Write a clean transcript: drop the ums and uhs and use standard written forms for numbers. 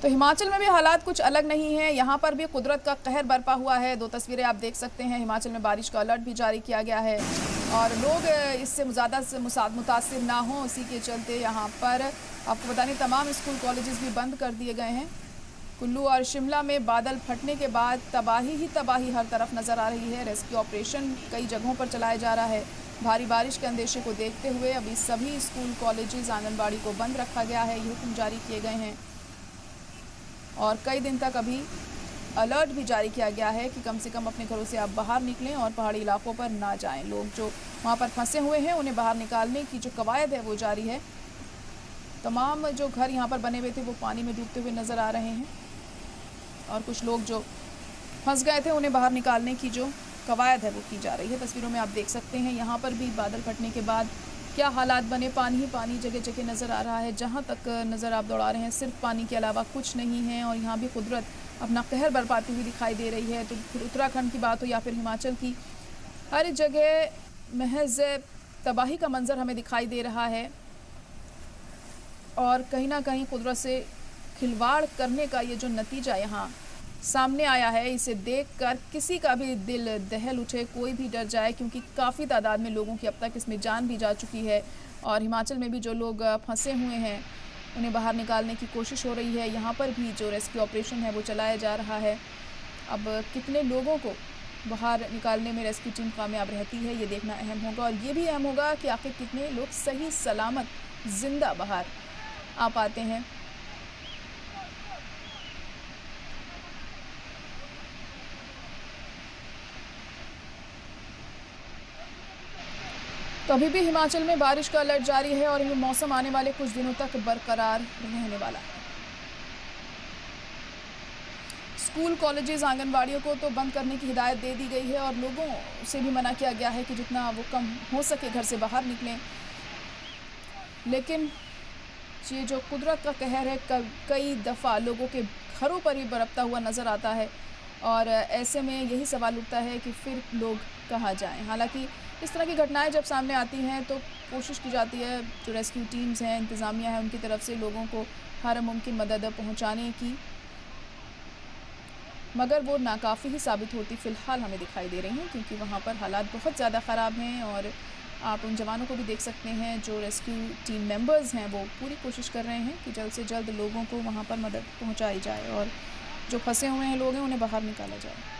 तो हिमाचल में भी हालात कुछ अलग नहीं है। यहाँ पर भी कुदरत का कहर बरपा हुआ है। दो तस्वीरें आप देख सकते हैं। हिमाचल में बारिश का अलर्ट भी जारी किया गया है और लोग इससे ज़्यादा मुतासिर ना हों, उसी के चलते यहाँ पर आपको बता दें तमाम स्कूल कॉलेजेस भी बंद कर दिए गए हैं। कुल्लू और शिमला में बादल फटने के बाद तबाही ही तबाही हर तरफ नज़र आ रही है। रेस्क्यू ऑपरेशन कई जगहों पर चलाया जा रहा है। भारी बारिश के अंदेशे को देखते हुए अभी सभी स्कूल कॉलेजेस आंगनबाड़ी को बंद रखा गया है। ये हुक्म जारी किए गए हैं और कई दिन तक अभी अलर्ट भी जारी किया गया है कि कम से कम अपने घरों से आप बाहर निकलें और पहाड़ी इलाकों पर ना जाएं। लोग जो वहाँ पर फंसे हुए हैं उन्हें बाहर निकालने की जो कवायद है वो जारी है। तमाम जो घर यहाँ पर बने हुए थे वो पानी में डूबते हुए नज़र आ रहे हैं और कुछ लोग जो फंस गए थे उन्हें बाहर निकालने की जो कवायद है वो की जा रही है। तस्वीरों में आप देख सकते हैं यहाँ पर भी बादल फटने के बाद क्या हालात बने। पानी ही पानी जगह जगह नज़र आ रहा है। जहाँ तक नज़र आप दौड़ा रहे हैं सिर्फ पानी के अलावा कुछ नहीं है और यहाँ भी कुदरत अपना कहर बरपाती हुई दिखाई दे रही है। तो फिर उत्तराखंड की बात हो या फिर हिमाचल की, हर जगह महज तबाही का मंजर हमें दिखाई दे रहा है और कहीं ना कहीं कुदरत से खिलवाड़ करने का ये जो नतीजा यहाँ सामने आया है, इसे देखकर किसी का भी दिल दहल उठे, कोई भी डर जाए, क्योंकि काफ़ी तादाद में लोगों की अब तक इसमें जान भी जा चुकी है। और हिमाचल में भी जो लोग फंसे हुए हैं उन्हें बाहर निकालने की कोशिश हो रही है। यहाँ पर भी जो रेस्क्यू ऑपरेशन है वो चलाया जा रहा है। अब कितने लोगों को बाहर निकालने में रेस्क्यू टीम कामयाब रहती है ये देखना अहम होगा और ये भी अहम होगा कि आखिर कितने लोग सही सलामत जिंदा बाहर आ पाते हैं। तो अभी भी हिमाचल में बारिश का अलर्ट जारी है और ये मौसम आने वाले कुछ दिनों तक बरकरार रहने वाला है। स्कूल कॉलेजेस आंगनबाड़ियों को तो बंद करने की हिदायत दे दी गई है और लोगों से भी मना किया गया है कि जितना वो कम हो सके घर से बाहर निकलें। लेकिन ये जो कुदरत का कहर है कई दफ़ा लोगों के घरों पर ही बरपता हुआ नज़र आता है और ऐसे में यही सवाल उठता है कि फिर लोग कहाँ जाएं। हालांकि इस तरह की घटनाएं जब सामने आती हैं तो कोशिश की जाती है, जो रेस्क्यू टीम्स हैं, इंतज़ामिया है, उनकी तरफ से लोगों को हर मुमकिन मदद पहुंचाने की, मगर वो नाकाफ़ी ही साबित होती फ़िलहाल हमें दिखाई दे रही हैं क्योंकि वहाँ पर हालात बहुत ज़्यादा ख़राब हैं। और आप उन जवानों को भी देख सकते हैं जो रेस्क्यू टीम मेंबर्स हैं, वो पूरी कोशिश कर रहे हैं कि जल्द से जल्द लोगों को वहाँ पर मदद पहुँचाई जाए और जो फंसे हुए हैं लोग हैं उन्हें बाहर निकाला जाए।